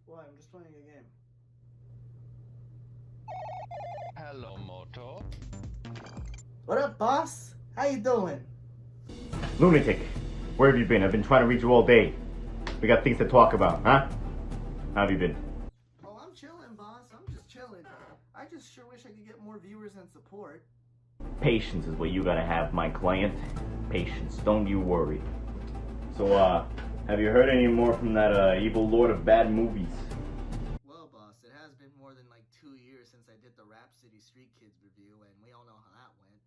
Why? I'm just playing a game. Hello, Moto. What up, boss? How you doing? Lunatic, where have you been? I've been trying to reach you all day. We got things to talk about, huh? How have you been? Oh, I'm chilling, boss. I'm just chilling. I just sure wish I could get more viewers and support. Patience is what you gotta have, my client. Patience, don't you worry. So, have you heard any more from that, evil lord of bad movies? Well, boss, it has been more than like 2 years since I did the Rhapsody Street Kids review, and we all know how that went.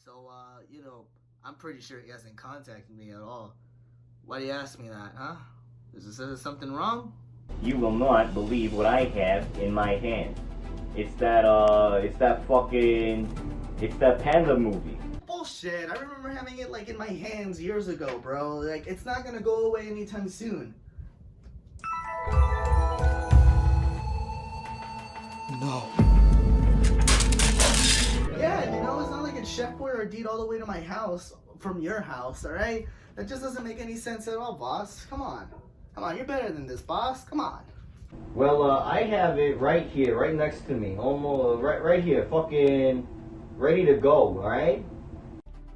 So, I'm pretty sure he hasn't contacted me at all. Why do you ask me that, huh? Is there something wrong? You will not believe what I have in my hand. It's that Panda movie. Bullshit, I remember having it like in my hands years ago, bro. Like, it's not gonna go away anytime soon. No. Yeah, it's not like it's Chef Boy or Deed all the way to my house from your house, alright? That just doesn't make any sense at all, boss. Come on, you're better than this, boss. Come on. Well, I have it right here, right next to me. Almost, right here, fucking ready to go, alright?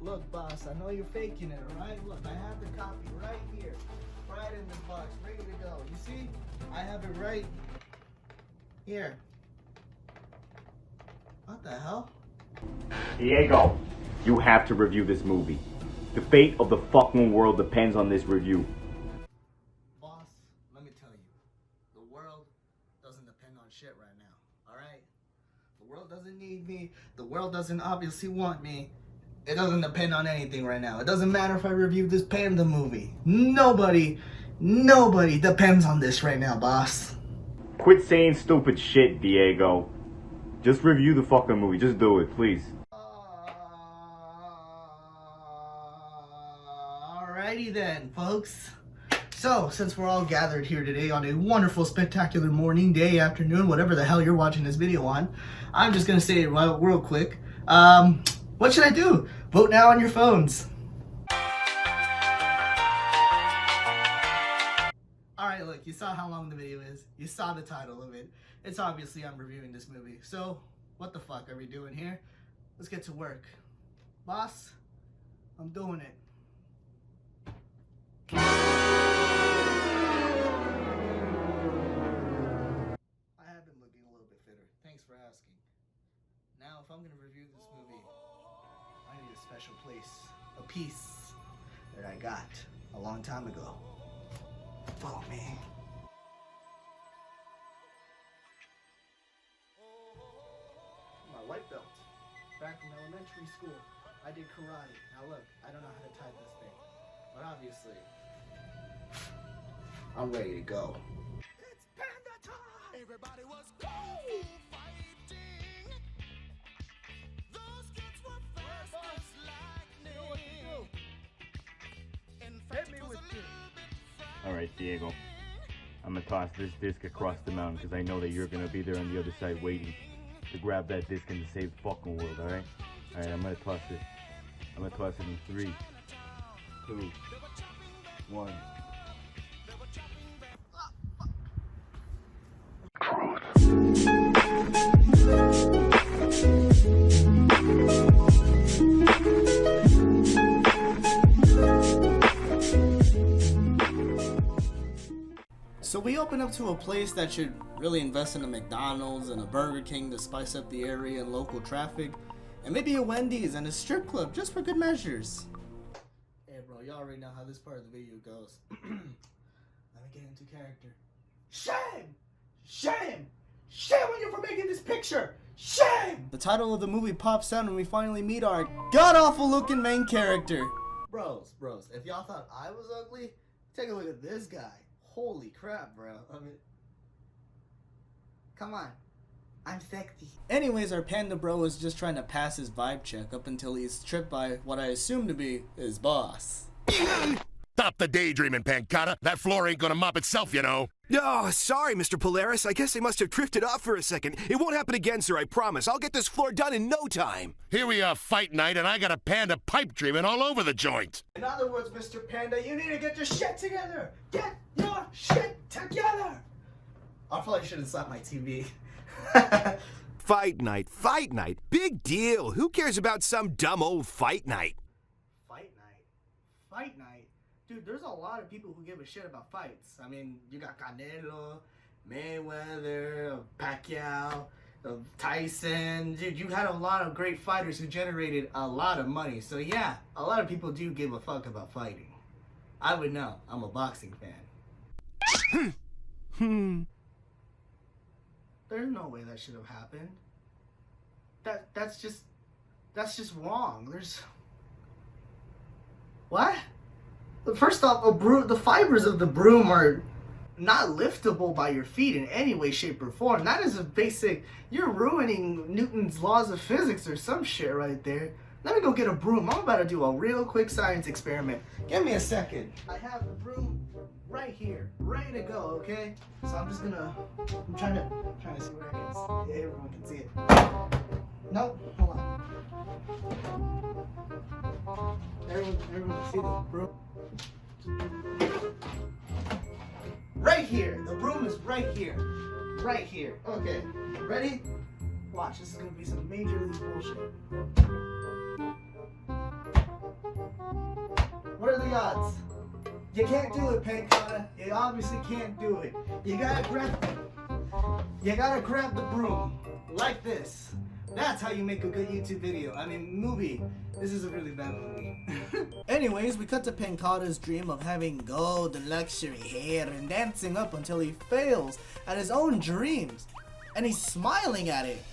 Look, boss, I know you're faking it, alright? Look, I have the copy right here. Right in the box, ready to go. You see? I have it right here. What the hell? Diego, you have to review this movie. The fate of the fucking world depends on this review. Boss, let me tell you, the world doesn't depend on shit right now, alright? The world doesn't need me. The world doesn't obviously want me. It doesn't depend on anything right now. It doesn't matter if I review this Panda movie. Nobody depends on this right now, boss. Quit saying stupid shit, Diego. Just review the fucking movie. Just do it, please. Alrighty then, folks. So, since we're all gathered here today on a wonderful, spectacular morning, day, afternoon, whatever the hell you're watching this video on, I'm just gonna say it real quick. What should I do? Vote now on your phones. Alright, look, you saw how long the video is. You saw the title of it. It's obviously I'm reviewing this movie. So, what the fuck are we doing here? Let's get to work. Boss, I'm doing it. I have been looking a little bit fitter. Thanks for asking. Now, if I'm going to review this movie, I need a special place, a piece that I got a long time ago. Follow me. My white belt. Back in elementary school, I did karate. Now look, I don't know how to tie this thing. But obviously, I'm ready to go. It's Panda time! Everybody was cool fighting. Those kids were fast as lightning. You know what to do. In fact, hit me with it. Alright, Diego. I'm gonna toss this disc across the mountain because I know that you're gonna be there on the other side waiting to grab that disc and to save the fucking world, alright? Alright, I'm gonna toss it. I'm gonna toss it in 3, 2, 1. So we open up to a place that should really invest in a McDonald's and a Burger King to spice up the area and local traffic, and maybe a Wendy's and a strip club just for good measures. Hey bro, y'all already know how this part of the video goes. Let me get into character. Shame! Shame! Shame on you for making this picture! Shame! The title of the movie pops out and we finally meet our god-awful looking main character. Bros, if y'all thought I was ugly, take a look at this guy. Holy crap, bro. I mean, come on. I'm sexy. Anyways, our panda bro is just trying to pass his vibe check up until he's tripped by what I assume to be his boss. Stop the daydreaming, Pancata. That floor ain't gonna mop itself, you know. Oh, sorry, Mr. Polaris. I guess I must have drifted off for a second. It won't happen again, sir, I promise. I'll get this floor done in no time. Here we are, fight night, and I got a panda pipe dreaming all over the joint. In other words, Mr. Panda, you need to get your shit together. Get your shit together. I probably shouldn't slap my TV. Fight night, fight night. Big deal. Who cares about some dumb old fight night? Fight night? Fight night? Dude, there's a lot of people who give a shit about fights. I mean, you got Canelo, Mayweather, Pacquiao, Tyson. Dude, you had a lot of great fighters who generated a lot of money. So yeah, a lot of people do give a fuck about fighting. I would know. I'm a boxing fan. There's no way that should have happened. That's just wrong. What? First off, the fibers of the broom are not liftable by your feet in any way, shape, or form. That is a basic. You're ruining Newton's laws of physics or some shit right there. Let me go get a broom. I'm about to do a real quick science experiment. Give me a second. I have the broom right here, ready to go. Okay. So I'm trying to see where I can. Yeah, everyone can see it. Nope. Hold on. Everyone can see the broom. Right here. The broom is right here. Right here. Okay. Ready? Watch. This is gonna be some major league bullshit. What are the odds? You can't do it, Pancata. You obviously can't do it. You gotta grab the broom like this. That's how you make a good YouTube video. I mean, movie. This is a really bad movie. Anyways, we cut to Pancata's dream of having gold and luxury hair and dancing up until he fails at his own dreams. And he's smiling at it.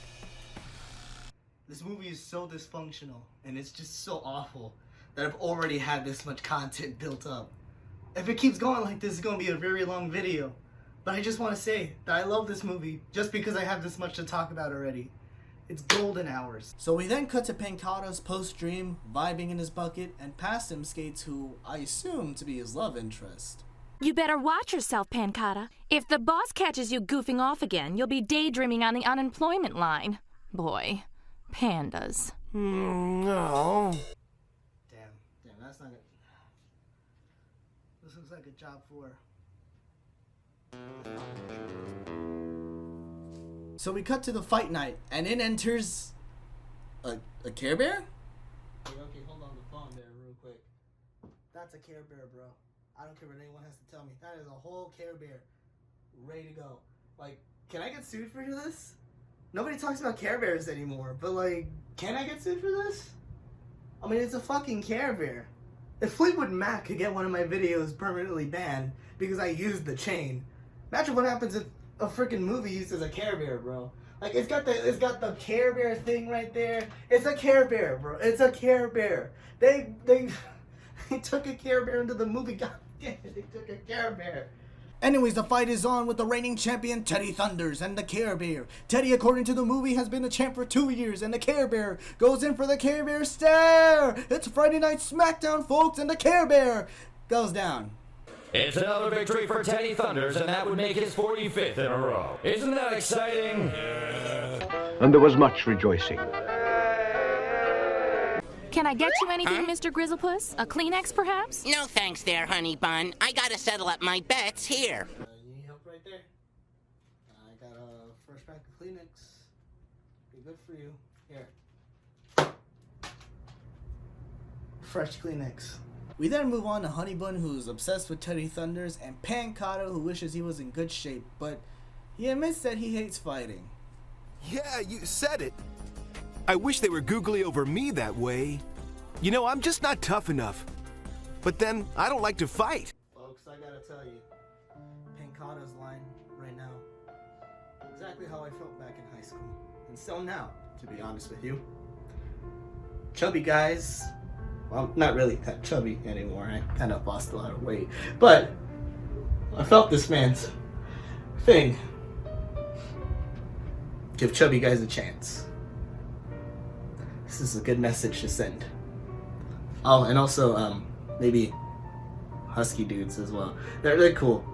This movie is so dysfunctional and it's just so awful that I've already had this much content built up. If it keeps going like this, it's going to be a very long video. But I just want to say that I love this movie just because I have this much to talk about already. It's golden hours. So we then cut to Pancata's post-dream, vibing in his bucket, and past him skates who I assume to be his love interest. You better watch yourself, Pancata. If the boss catches you goofing off again, you'll be daydreaming on the unemployment line. Boy, pandas. No. Damn, that's not good. This looks like a job for... So we cut to the fight night, and in enters... a Care Bear? Okay, hold on the phone there real quick. That's a Care Bear, bro. I don't care what anyone has to tell me. That is a whole Care Bear. Ready to go. Like, can I get sued for this? Nobody talks about Care Bears anymore, but like, can I get sued for this? I mean, it's a fucking Care Bear. If Fleetwood Mac could get one of my videos permanently banned because I used the chain, imagine what happens if a freaking movie uses a Care Bear, bro. Like, it's got the Care Bear thing right there. It's a Care Bear, bro. It's a Care Bear. They took a Care Bear into the movie. God damn it, they took a Care Bear. Anyways, the fight is on with the reigning champion Teddy Thunders and the Care Bear. Teddy, according to the movie, has been the champ for 2 years, and the Care Bear goes in for the Care Bear stare. It's Friday Night SmackDown, folks, and the Care Bear goes down. It's another victory for Teddy Thunders, and that would make his 45th in a row. Isn't that exciting? And there was much rejoicing. Can I get you anything, Mr. Grizzlepuss? A Kleenex, perhaps? No thanks there, honey bun. I gotta settle up my bets here. You need help right there? I got a fresh pack of Kleenex. Be good for you. Here. Fresh Kleenex. We then move on to Honey Bun, who's obsessed with Teddy Thunders, and Pancata, who wishes he was in good shape, but he admits that he hates fighting. Yeah, you said it. I wish they were googly over me that way. You know, I'm just not tough enough. But then, I don't like to fight. Folks, I gotta tell you, Pancata's line right now, exactly how I felt back in high school. And so now, to be honest with you, chubby guys, well, not really that chubby anymore. I kind of lost a lot of weight. But I felt this man's thing. Give chubby guys a chance. This is a good message to send. Oh, and also, maybe husky dudes as well. They're cool.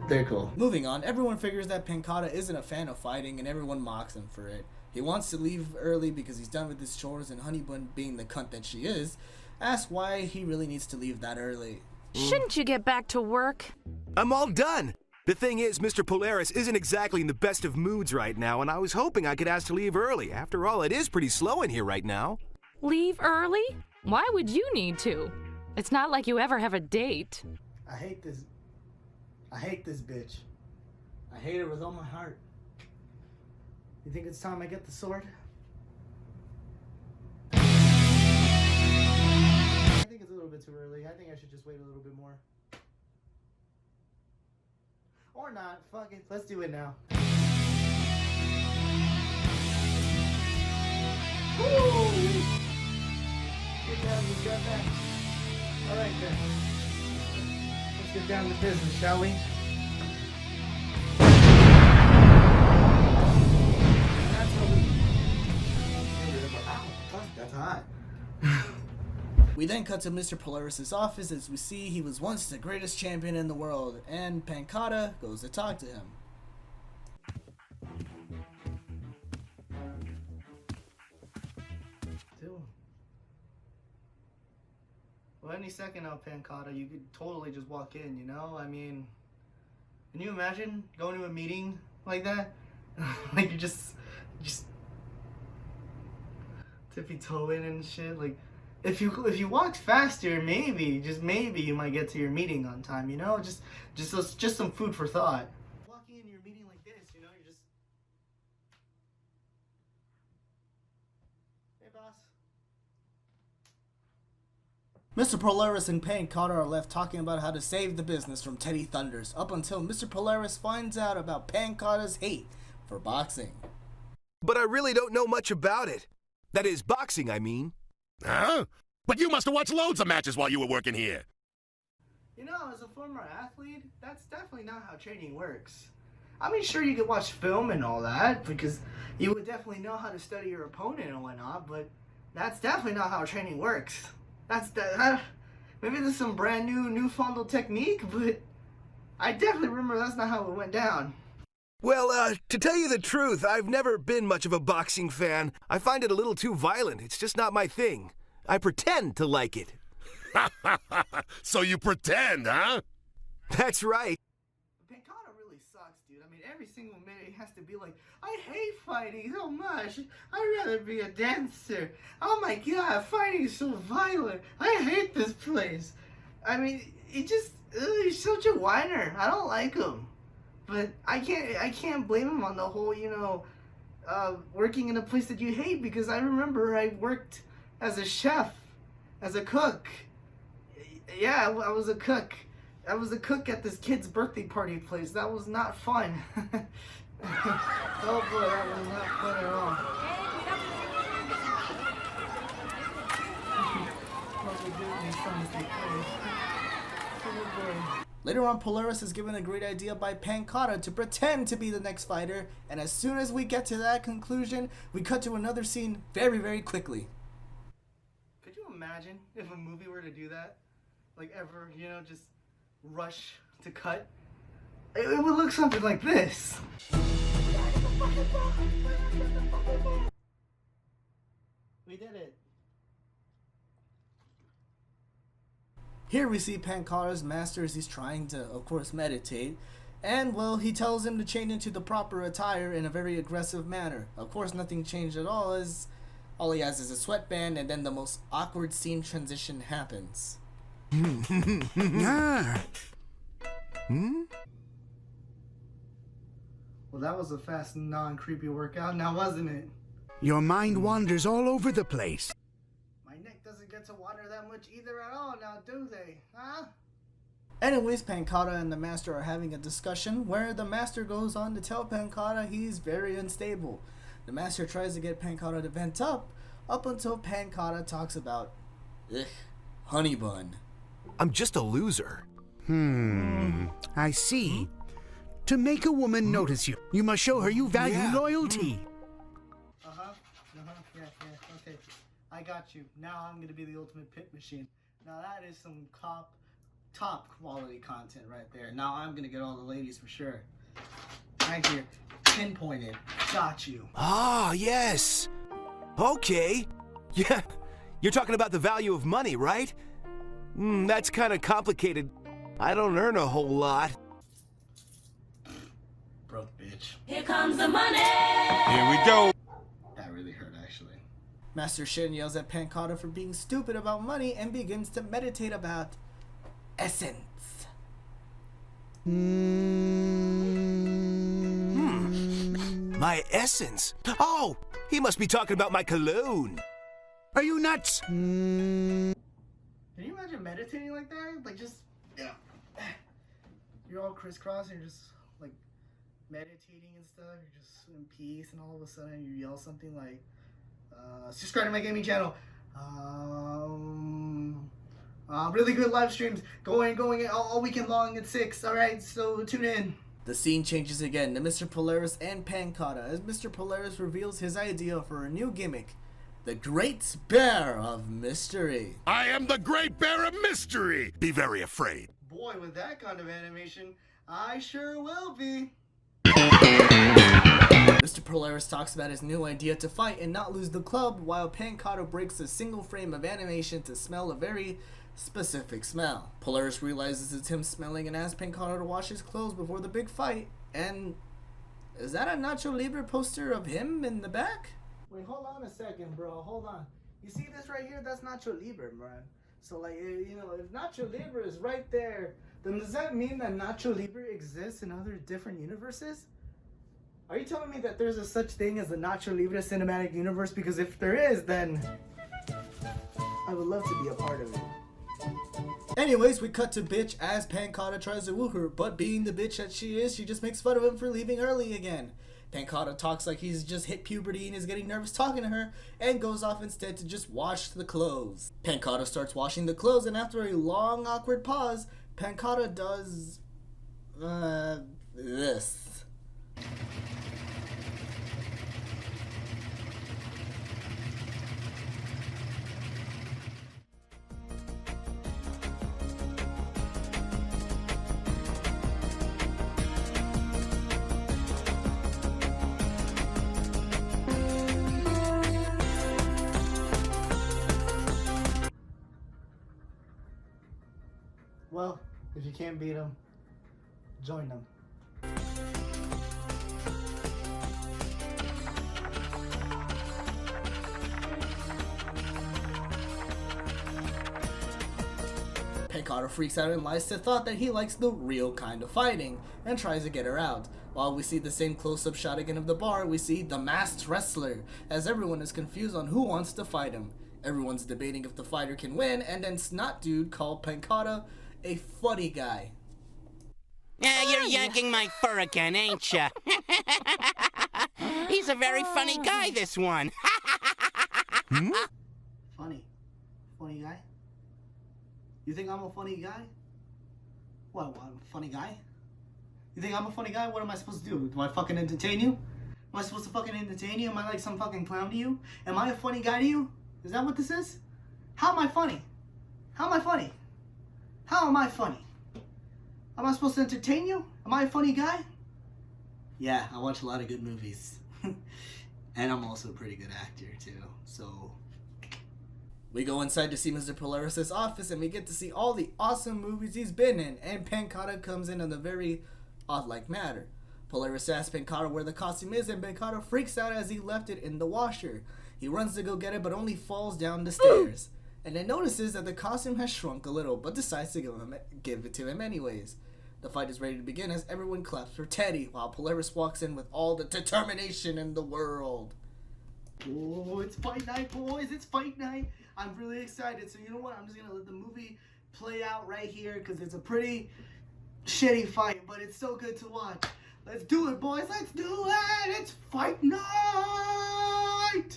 They're cool. Moving on, everyone figures that Pancata isn't a fan of fighting, and everyone mocks him for it. He wants to leave early because he's done with his chores, and Honey Bun, being the cunt that she is, asks why he really needs to leave that early. Shouldn't you get back to work? I'm all done. The thing is, Mr. Polaris isn't exactly in the best of moods right now, and I was hoping I could ask to leave early. After all, it is pretty slow in here right now. Leave early? Why would you need to? It's not like you ever have a date. I hate this bitch. I hate her with all my heart. You think it's time I get the sword? I think it's a little bit too early. I think I should just wait a little bit more. Or not. Fuck it. Let's do it now. Woo! Get down, you got that. Alright then. Let's get down to business, shall we? That's what we... Ow, that's hot. We then cut to Mr. Polaris' office as we see he was once the greatest champion in the world, and Pankata goes to talk to him. Dude. Well, any second now, Pankata, you could totally just walk in, you know? I mean, can you imagine going to a meeting like that? Like you just tippy toe in and shit, like... If you walked faster, maybe, just maybe, you might get to your meeting on time, you know? Just some food for thought. Walking into your meeting like this, you know, you're just... Hey, boss. Mr. Polaris and Pankata are left talking about how to save the business from Teddy Thunders, up until Mr. Polaris finds out about Pankata's hate for boxing. But I really don't know much about it. That is, boxing, I mean. Huh? But you must have watched loads of matches while you were working here. You know, as a former athlete, that's definitely not how training works. I mean, sure, you could watch film and all that, because you would definitely know how to study your opponent and whatnot, but that's definitely not how training works. Maybe there's some brand new, newfangled technique, but I definitely remember that's not how it went down. Well, to tell you the truth, I've never been much of a boxing fan. I find it a little too violent. It's just not my thing. I pretend to like it. So you pretend, huh? That's right. Pankata really sucks, dude. I mean, every single minute he has to be like, I hate fighting so much. I'd rather be a dancer. Oh my god, fighting is so violent. I hate this place. I mean, he's such a whiner. I don't like him. But I can't blame him on the whole, you know, working in a place that you hate, because I remember I worked as a chef, as a cook. Yeah, I was a cook. I was a cook at this kid's birthday party place. That was not fun. Oh boy, that was not fun at all. Later on, Polaris is given a great idea by Pankata to pretend to be the next fighter, and as soon as we get to that conclusion, we cut to another scene very, very quickly. Could you imagine if a movie were to do that? Like ever, you know, just rush to cut? It would look something like this. We did it. Here we see Pankata's master as he's trying to, of course, meditate. And, well, he tells him to change into the proper attire in a very aggressive manner. Of course, nothing changed at all, as all he has is a sweatband, and then the most awkward scene transition happens. Ah. Well, that was a fast, non-creepy workout, now wasn't it? Your mind wanders all over the place. My neck doesn't get to water that much either at all now, do they? Huh? Anyways, Pankata and the master are having a discussion where the master goes on to tell Pankata he's very unstable. The master tries to get Pankata to vent up until Pankata talks about, honey bun. I'm just a loser. I see. To make a woman notice you, you must show her you value loyalty. Yeah, okay. I got you. Now I'm gonna be the ultimate pit machine. Now that is some top quality content right there. Now I'm gonna get all the ladies for sure. Right here. Pinpointed. Got you. Ah, yes. Okay. Yeah, you're talking about the value of money, right? That's kind of complicated. I don't earn a whole lot. bitch. Here comes the money! Here we go. That really hurt, actually. Master Shin yells at Pancata for being stupid about money and begins to meditate about essence. My essence? Oh, he must be talking about my cologne. Are you nuts? Can you imagine meditating like that? Like just, you're all crisscross and you're just like meditating and stuff. You're just in peace and all of a sudden you yell something like, subscribe to my gaming channel. Really good live streams going all weekend long at 6. Alright, so tune in. The scene changes again to Mr. Polaris and Pancata as Mr. Polaris reveals his idea for a new gimmick. The Great Bear of Mystery. I am the Great Bear of Mystery. Be very afraid. Boy, with that kind of animation, I sure will be. Mr. Polaris talks about his new idea to fight and not lose the club, while Pancata breaks a single frame of animation to smell a very specific smell. Polaris realizes it's him smelling and asks Pancata to wash his clothes before the big fight. And is that a Nacho Libre poster of him in the back? Wait, hold on a second, bro. Hold on. You see this right here? That's Nacho Libre, man. So, like, you know, if Nacho Libre is right there, then does that mean that Nacho Libre exists in other different universes? Are you telling me that there's a such thing as the Nacho Libre cinematic universe? Because if there is, then I would love to be a part of it. Anyways, we cut to Bitch as Pancata tries to woo her, but being the bitch that she is, she just makes fun of him for leaving early again. Pancata talks like he's just hit puberty and is getting nervous talking to her, and goes off instead to just wash the clothes. Pancata starts washing the clothes, and after a long, awkward pause, Pancata does this. Well, if you can't beat them, join them. Pancata freaks out and lies to Thought that he likes the real kind of fighting and tries to get her out. While we see the same close-up shot again of the bar, we see the masked wrestler, as everyone is confused on who wants to fight him. Everyone's debating if the fighter can win, and then Snot Dude called Pancata a funny guy. Yeah, you're yanking my fur again, ain't ya? He's a very funny guy, this one. Funny? Funny guy? You think I'm a funny guy? What, I'm a funny guy? You think I'm a funny guy? What am I supposed to do? Do I fucking entertain you? Am I supposed to fucking entertain you? Am I like some fucking clown to you? Am I a funny guy to you? Is that what this is? How am I funny? How am I funny? How am I funny? Am I supposed to entertain you? Am I a funny guy? Yeah, I watch a lot of good movies. And I'm also a pretty good actor too, so... We go inside to see Mr. Polaris' office and we get to see all the awesome movies he's been in, and Pancata comes in a very odd-like manner. Polaris asks Pancata where the costume is, and Pancata freaks out as he left it in the washer. He runs to go get it but only falls down the stairs. And then notices that the costume has shrunk a little, but decides to give it to him anyways. The fight is ready to begin as everyone claps for Teddy, while Polaris walks in with all the determination in the world. Oh, it's fight night, boys! It's fight night! I'm really excited, so you know what? I'm just gonna let the movie play out right here, because it's a pretty shitty fight, but it's so good to watch. Let's do it, boys! Let's do it! It's fight night!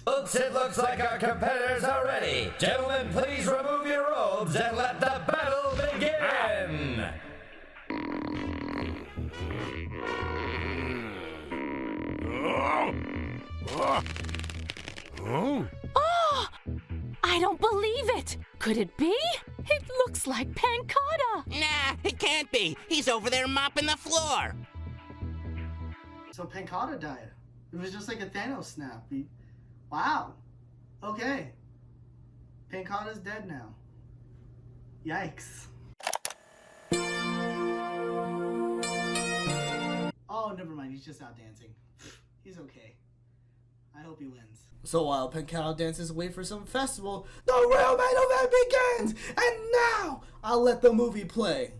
Folks, it looks like our competitors are ready. Gentlemen, please remove your robes and let the battle begin! Oh! I don't believe it! Could it be? It looks like Pancata! Nah, it can't be. He's over there mopping the floor. So Pancata died. It was just like a Thanos snap. Wow. Okay. Pancata's dead now. Yikes. Oh never mind. He's just out dancing. He's okay. I hope he wins. So while Pancata dances away for some festival, the real main event begins! And now, I'll let the movie play.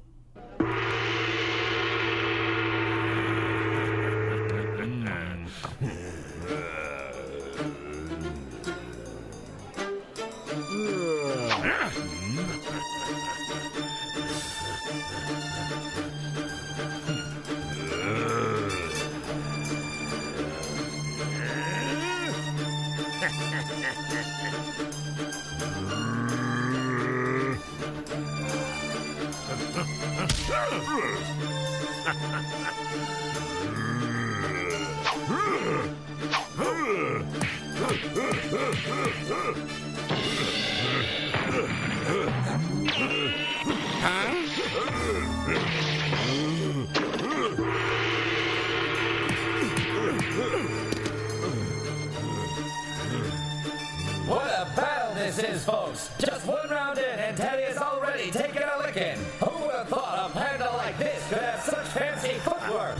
What a battle this is, folks! Just one round in and Teddy is already taking a licking. Who would have thought a panda like this could have such fancy footwork?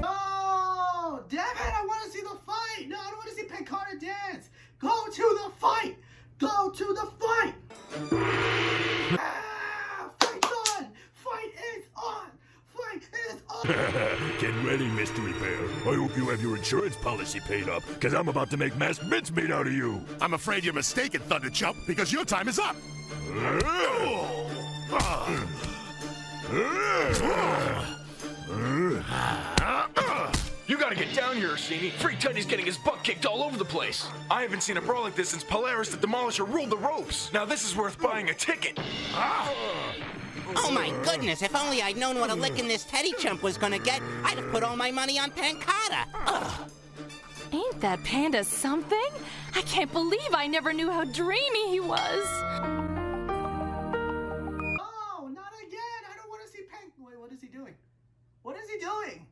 Oh, damn it! I want to see the fight! No, I don't want to see Pancata dance! Go to the fight! Go to the fight! Fight's on! Fight is on! Fight is on! Get ready, Mystery Bear. I hope you have your insurance policy paid up, because I'm about to make mass mincemeat out of you. I'm afraid you're mistaken, Thunder Chump, because your time is up. You gotta get down here, Orsini. Freak Teddy's getting his butt kicked all over the place. I haven't seen a brawl like this since Polaris the Demolisher ruled the ropes. Now this is worth buying a ticket. Oh my goodness, if only I'd known what a licking this Teddy chump was gonna get, I'd have put all my money on Pancata. Ugh. Ain't that panda something? I can't believe I never knew how dreamy he was. Oh, not again! I don't want to see Wait, what is he doing? What is he doing?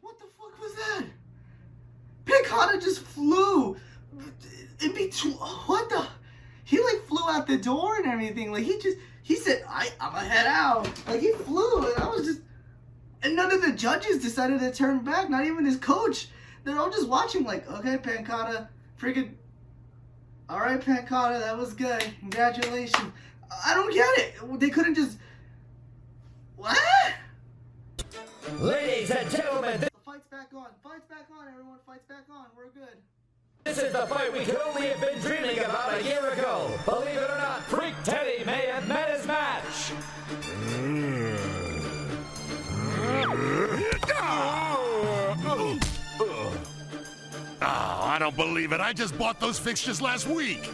What the fuck was that? Pancata just flew in between. What the? He like flew out the door and everything. Like he said, I'm gonna head out. Like he flew, and I was just, and none of the judges decided to turn back. Not even his coach. They're all just watching. Like, okay, Pancata, freaking. All right, Pancata, that was good. Congratulations. I don't get it. They couldn't just. What? Ladies and gentlemen, The fight's back on. Fight's back on, everyone. Fight's back on. We're good. this is the fight we could only have been dreaming about a year ago. Believe it or not, Freak Teddy may have met his match. Oh, I don't believe it. I just bought those fixtures last week.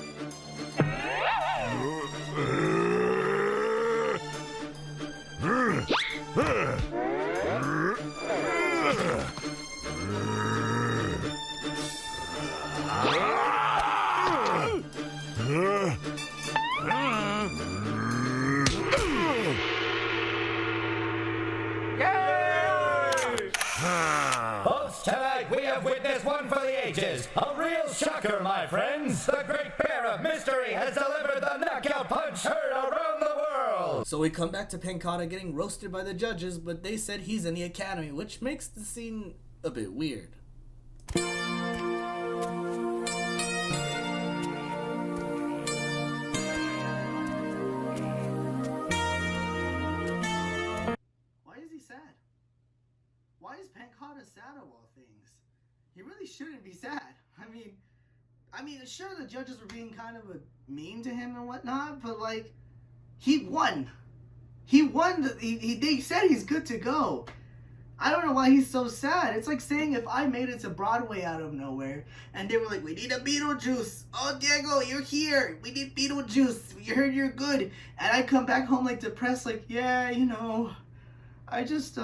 Folks, tonight we have witnessed one for the ages. A real shocker, my friends. The great bear of mystery has delivered the knockout punch heard around the world. So we come back to Pancata getting roasted by the judges, but they said he's in the academy, which makes the scene a bit weird. Why is he sad? Why is Pancata sad of all things? He really shouldn't be sad. I mean, sure, the judges were being kind of mean to him and whatnot, but like, he won. He won. They said he's good to go. I don't know why he's so sad. It's like saying if I made it to Broadway out of nowhere and they were like, we need a Beetlejuice. Oh, Diego, you're here. We need Beetlejuice. We heard you're good. And I come back home like depressed, like, yeah, you know, I just,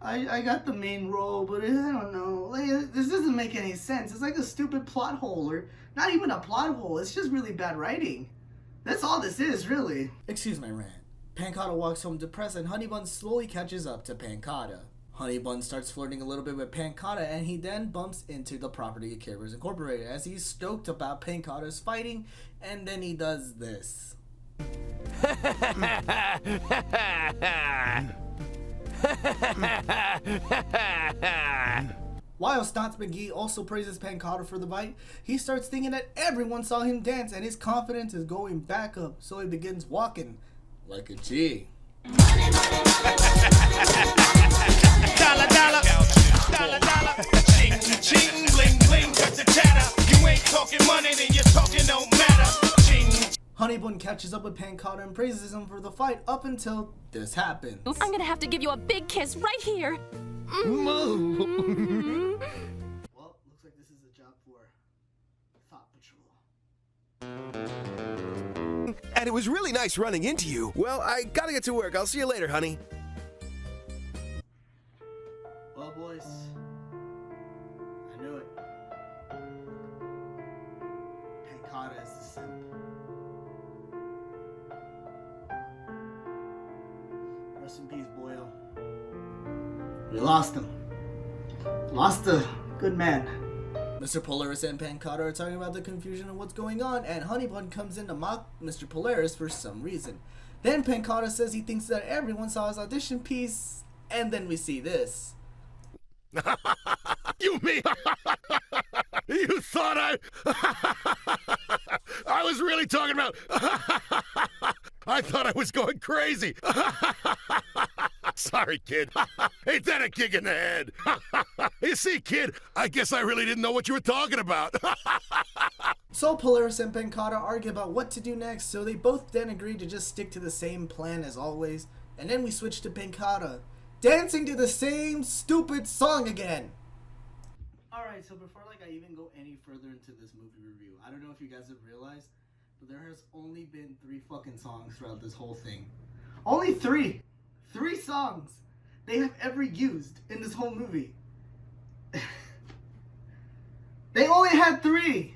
I got the main role, but I don't know. Like, this doesn't make any sense. It's like a stupid plot hole, or not even a plot hole. It's just really bad writing. That's all this is, really. Excuse my rant. Pancata walks home depressed and Honeybun slowly catches up to Pancata. Honeybun starts flirting a little bit with Pancata and he then bumps into the property of Carers Incorporated as he's stoked about Pancata's fighting, and then he does this. While Stunts McGee also praises Pancata for the fight, he starts thinking that everyone saw him dance and his confidence is going back up, so he begins walking like a G. Dollar, dollar, dollar, dollar, ching, ching, bling, bling, cut the chatter. You ain't talking money, then your talking don't matter. Ching. Honeybun catches up with Pancata and praises him for the fight up until this happens. I'm gonna have to give you a big kiss right here. Well, looks like this is a job for Thought Patrol. And it was really nice running into you. Well, I gotta get to work. I'll see you later, honey. Well, boys, I knew it. Pancata is the simp. Rest in peace, boyo. We lost him. Lost a good man. Mr. Polaris and Pancata are talking about the confusion of what's going on, and Honeybun comes in to mock Mr. Polaris for some reason. Then Pancata says he thinks that everyone saw his audition piece, and then we see this. You mean? You thought I was really talking about... I thought I was going crazy. Sorry, kid. Ain't that a kick in the head? You see, kid, I guess I really didn't know what you were talking about. So Polaris and Pancata argue about what to do next, so they both then agree to just stick to the same plan as always. And then we switch to Pancata, dancing to the same stupid song again. Alright, so before I even go any further into this movie review, I don't know if you guys have realized, but there has only been 3 fucking songs throughout this whole thing. Only 3! 3 songs they have ever used in this whole movie. They only had 3!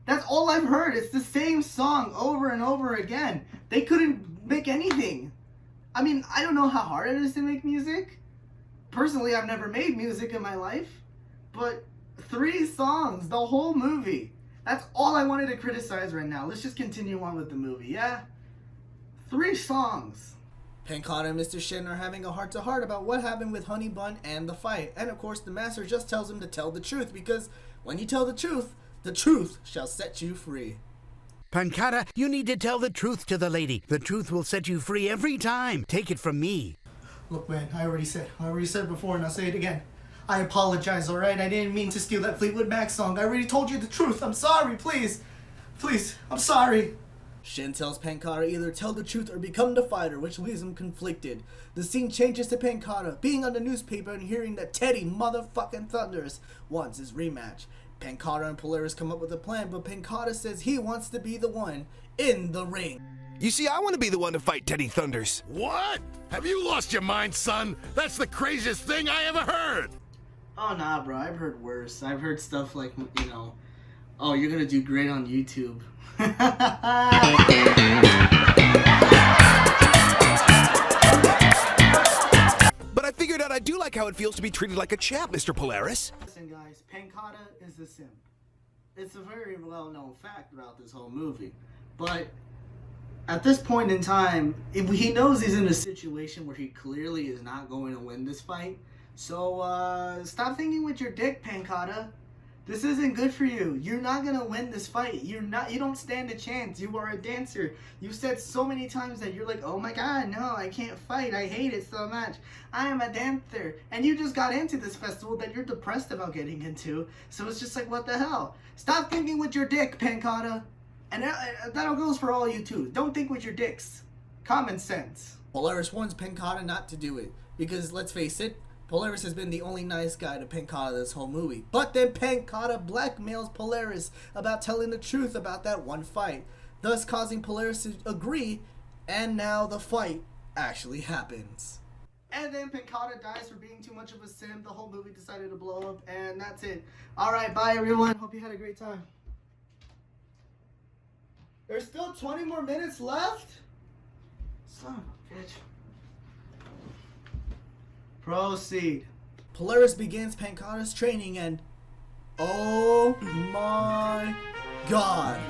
That's all I've heard. It's the same song over and over again. They couldn't make anything. I mean, I don't know how hard it is to make music. Personally, I've never made music in my life. But 3 songs, the whole movie. That's all I wanted to criticize right now. Let's just continue on with the movie, yeah? 3 songs. Pancata and Mr. Shin are having a heart-to-heart about what happened with Honeybun and the fight. And of course, the master just tells him to tell the truth, because when you tell the truth shall set you free. Pancata, you need to tell the truth to the lady. The truth will set you free every time. Take it from me. Look, man, I already said it before, and I'll say it again. I apologize, alright? I didn't mean to steal that Fleetwood Mac song. I already told you the truth. I'm sorry, please. Please, I'm sorry. Shin tells Pancata either tell the truth or become the fighter, which leaves him conflicted. The scene changes to Pancata being on the newspaper and hearing that Teddy motherfucking Thunders wants his rematch. Pancata and Polaris come up with a plan, but Pancata says he wants to be the one in the ring. You see, I want to be the one to fight Teddy Thunders. What? Have you lost your mind, son? That's the craziest thing I ever heard. Oh, nah, bro. I've heard worse. I've heard stuff like, oh, you're gonna do great on YouTube. But I figured out I do like how it feels to be treated like a champ, Mr. Polaris. Listen, guys, Pancata is a simp. It's a very well-known fact throughout this whole movie. But at this point in time, he knows he's in a situation where he clearly is not going to win this fight. So, stop thinking with your dick, Pancata. This isn't good for you. You're not gonna win this fight. You don't stand a chance. You are a dancer. You've said so many times that you're like, oh my god, no, I can't fight. I hate it so much. I am a dancer. And you just got into this festival that you're depressed about getting into. So it's just like, what the hell? Stop thinking with your dick, Pancata. And that goes for all you too. Don't think with your dicks. Common sense. Polaris warns Pancata not to do it. Because, let's face it, Polaris has been the only nice guy to Pancata this whole movie. But then Pancata blackmails Polaris about telling the truth about that one fight, thus causing Polaris to agree, and now the fight actually happens. And then Pancata dies for being too much of a simp. The whole movie decided to blow up, and that's it. Alright, bye everyone. Hope you had a great time. There's still 20 more minutes left? Son of a bitch. Proceed. Polaris begins Pancata's training and... Oh my god.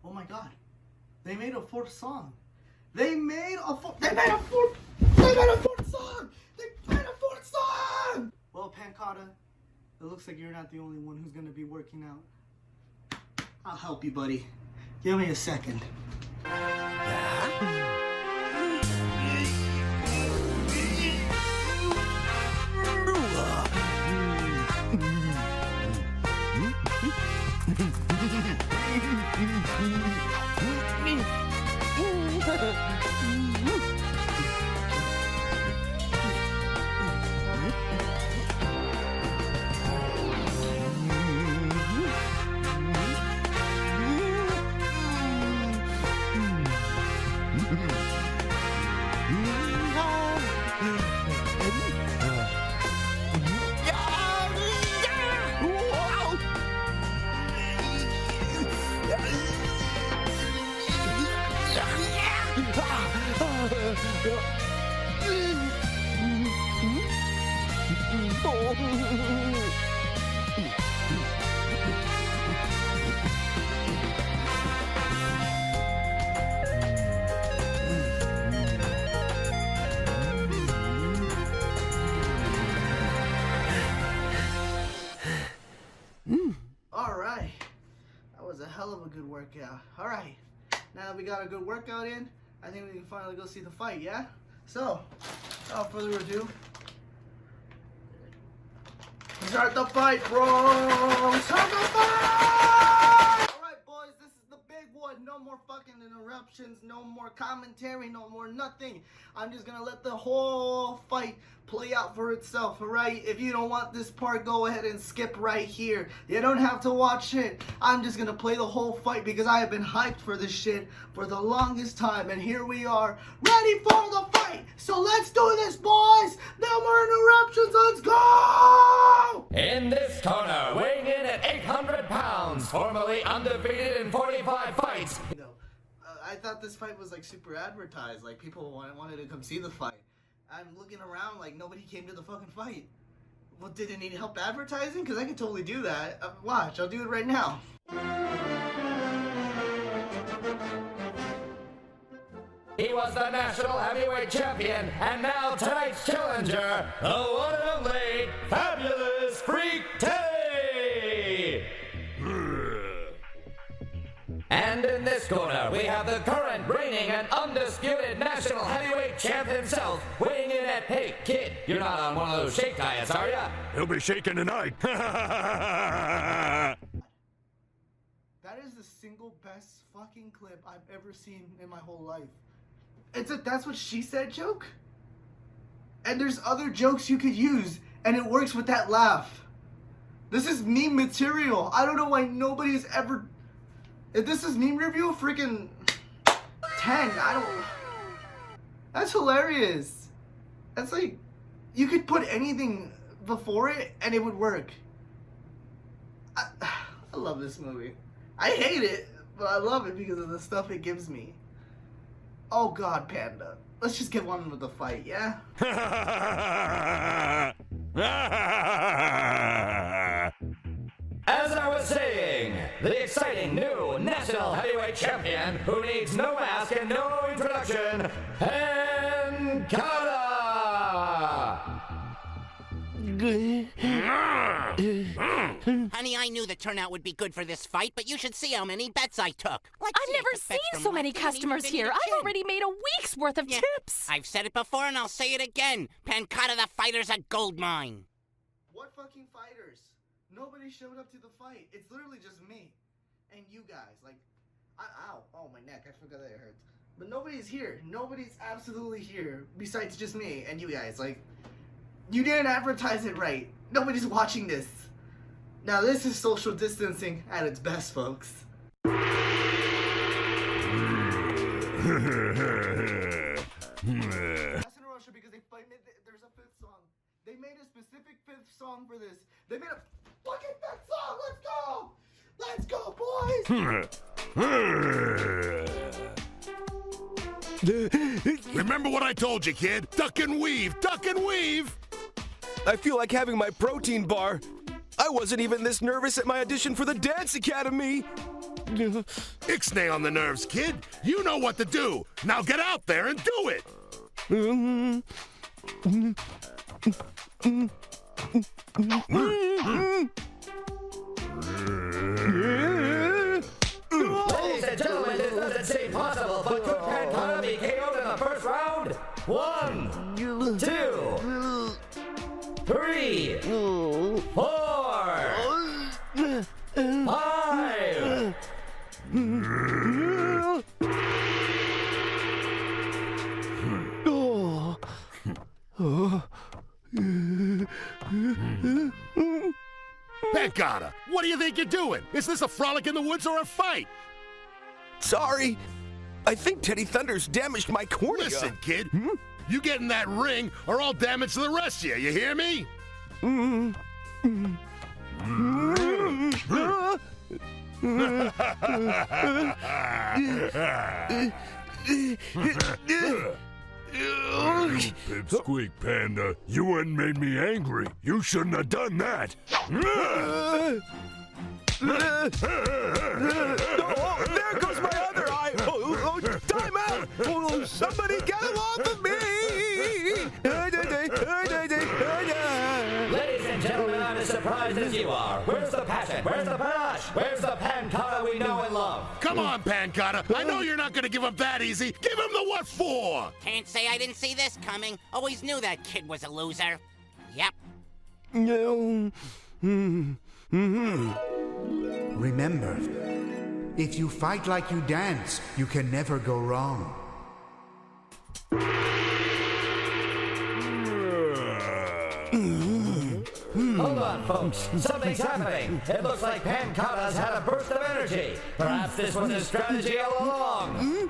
Oh my god. They made a fourth song. They made a fourth song! Well, Pancata, it looks like you're not the only one who's gonna be working out. I'll help you, buddy. Give me a second. Alright, that was a hell of a good workout. Alright, now that we got a good workout in, I think we can finally go see the fight, yeah? So, without further ado, start the fight, bro! Start the fight! Alright, boys, this is the big one. No more fucking interruptions, no more commentary, no more nothing. I'm just gonna let the whole fight play out for itself, alright? If you don't want this part, go ahead and skip right here. You don't have to watch it. I'm just gonna play the whole fight because I have been hyped for this shit for the longest time, and here we are, ready for the fight! So let's do this, boys! No more interruptions, let's go! In this corner, weighing in at 800 pounds, formerly undefeated in 45 fights. I thought this fight was like super advertised, like people wanted to come see the fight. I'm looking around like nobody came to the fucking fight. Well, did it need help advertising? Because I could totally do that. Watch, I'll do it right now. He was the national heavyweight champion, and now tonight's challenger, the one and only Fabulous Freak Teddy! And in this corner, we have the current reigning and undisputed national heavyweight champ himself, weighing in at, hey, kid, you're not on one of those shake diets, are ya? He'll be shaking tonight. That is the single best fucking clip I've ever seen in my whole life. It's a "that's what she said" joke. And there's other jokes you could use, and it works with that laugh. This is meme material. I don't know why nobody's ever... If this is meme review, freaking 10. I don't... That's hilarious. That's like... You could put anything before it, and it would work. I love this movie. I hate it, but I love it because of the stuff it gives me. Oh God, Panda. Let's just get on with the fight, yeah? As I was saying, the exciting new national heavyweight champion who needs no mask and no introduction, Pancata! Honey, I knew the turnout would be good for this fight, but you should see how many bets I took. I've never seen so many customers here. I've already made a week's worth of tips. I've said it before and I'll say it again. Pancata the fighter's a gold mine. What fucking fighters? Nobody showed up to the fight. It's literally just me and you guys. Like, ow, oh my neck. I forgot that it hurts. But nobody's here. Nobody's absolutely here besides just me and you guys. Like, you didn't advertise it right. Nobody's watching this. Now this is social distancing at its best, folks. That's in Russia because there's a fifth song. They made a specific fifth song for this. They made a fucking fifth song. Let's go. Let's go, boys. Remember what I told you, kid? Duck and weave, duck and weave! I feel like having my protein bar. I wasn't even this nervous at my audition for the Dance Academy. Ixnay on the nerves, kid. You know what to do. Now get out there and do it. Ladies and gentlemen, this doesn't seem possible, but could Pancata be KO'd in the first round? 1, 2, 3, 4, 5. Pancata, what do you think you're doing? Is this a frolic in the woods or a fight? Sorry. I think Teddy Thunder's damaged my cornea. Listen, kid. You get in that ring or I'll damage the rest of you. You hear me? You pipsqueak panda. You wouldn't made me angry. You shouldn't have done that. Oh, there goes my other eye. Time out. Somebody get him off of me. Ladies and gentlemen, I'm as surprised as you are. Where's the passion? Where's the panache? Where's the Pancata we know and love? Come on, Pancata. I know you're not going to give him that easy. Give him the what for? Can't say I didn't see this coming. Always knew that kid was a loser. Yep. Remember, if you fight like you dance, you can never go wrong. Hold on, folks. Something's happening. It looks like Pancata's had a burst of energy. Perhaps this was his strategy all along.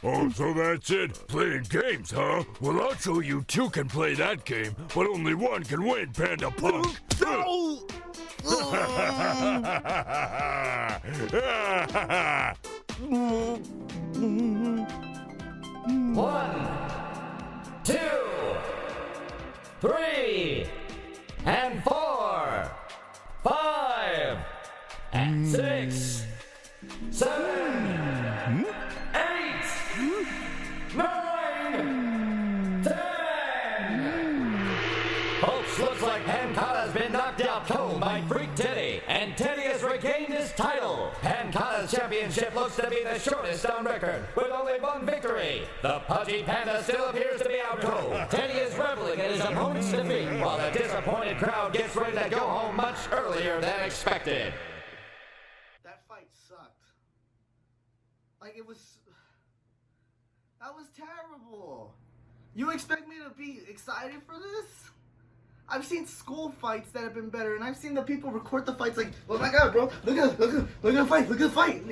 Oh, so that's it? Playing games, huh? Well, I'll show you two can play that game, but only one can win, Panda Punk. One, 2, 3, and 4, 5, and 6, 7, 8, 9, 10. Folks, looks like Pancata's been knocked out cold by Freak Teddy, and Teddy has regained his title. Pancata's championship looks to be the shortest on record, with only one victory. The pudgy panda still appears to be out cold. Teddy is reveling in his opponent's defeat, while the disappointed crowd gets ready to go home much earlier than expected. That fight sucked. Like, that was terrible. You expect me to be excited for this? I've seen school fights that have been better, and I've seen the people record the fights like, oh my god, bro, look at the fight, look at the fight.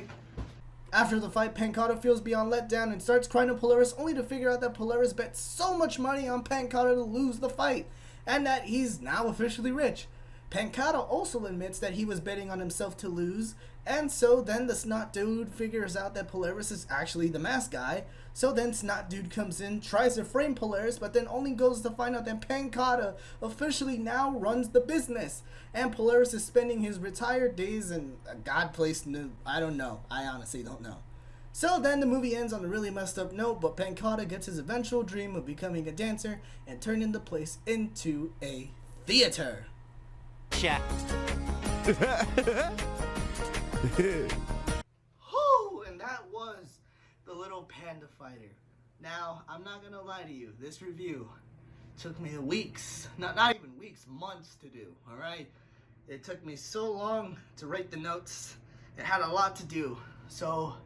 After the fight, Pancata feels beyond let down and starts crying to Polaris, only to figure out that Polaris bet so much money on Pancata to lose the fight, and that he's now officially rich. Pancata also admits that he was betting on himself to lose, and so then the Snot Dude figures out that Polaris is actually the mask guy. So then Snot Dude comes in, tries to frame Polaris, but then only goes to find out that Pancata officially now runs the business. And Polaris is spending his retired days in a god place, I don't know. I honestly don't know. So then the movie ends on a really messed up note, but Pancata gets his eventual dream of becoming a dancer and turning the place into a theater. Check. Whew, and that was the Little Panda Fighter. Now, I'm not gonna lie to you, this review took me weeks, not even weeks, months to do, alright? It took me so long to write the notes. It had a lot to do, so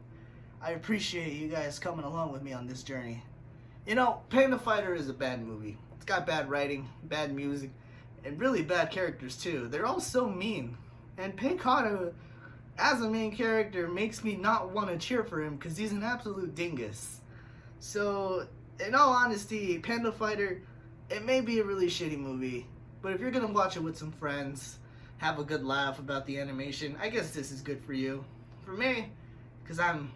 I appreciate you guys coming along with me on this journey. You know, Panda Fighter is a bad movie. It's got bad writing, bad music, and really bad characters too. They're all so mean. And Pancata, as a main character, makes me not want to cheer for him because he's an absolute dingus. So, in all honesty, Panda Fighter, it may be a really shitty movie, but if you're gonna watch it with some friends, have a good laugh about the animation, I guess this is good for you. For me, because I'm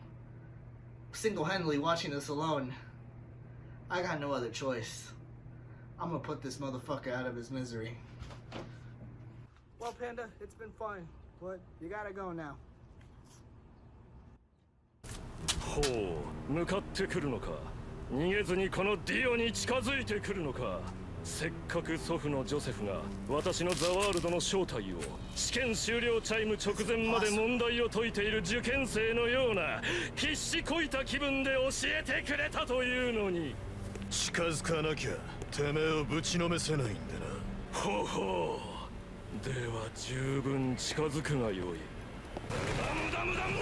single-handedly watching this alone, I got no other choice. I'm gonna put this motherfucker out of his misery. Well, Panda, it's been fun, but you gotta go now. ほう、向かってくるのか。逃げずにこのディオに近づいてくるのか。せっかく祖父のジョセフが私のザワールドの正体を試験終了チャイム直前まで問題を解いている受験生のような必死こいた気分で教えてくれたというのに。近づかなきゃてめえをぶちのめせないんでな。ほうほう。では十分近づくがよい。ダムダムダム。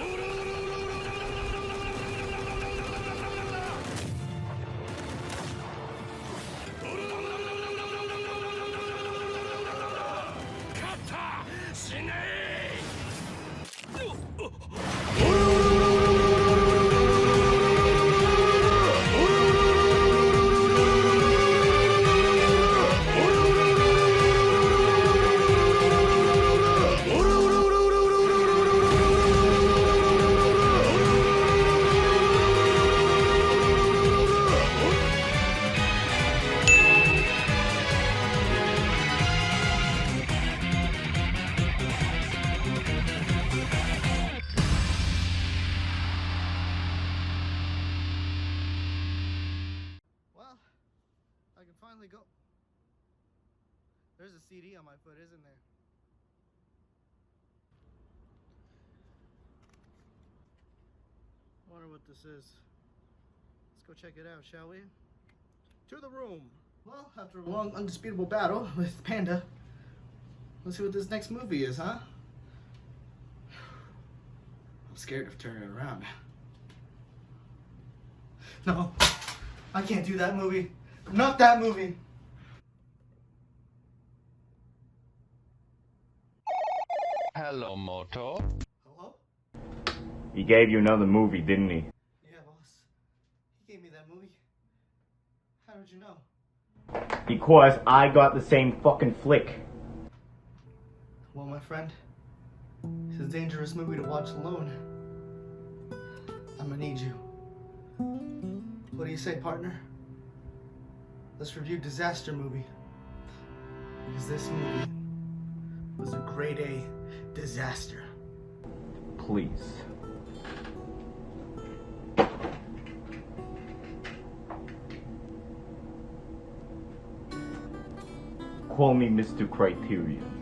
I can finally go. There's a CD on my foot, isn't there? Wonder what this is. Let's go check it out, shall we? To the room. Well, after a long, undisputable battle with Panda, let's see what this next movie is, huh? I'm scared of turning it around. No, I can't do that movie. Not that movie. Hello, Moto. Hello? He gave you another movie, didn't he? Yeah, boss. He gave me that movie. How did you know? Because I got the same fucking flick. Well, my friend, it's a dangerous movie to watch alone. I'm gonna need you. What do you say, partner? Let's review Disaster Movie. Because this movie was a grade A disaster. Please. Call me Mr. Criterion.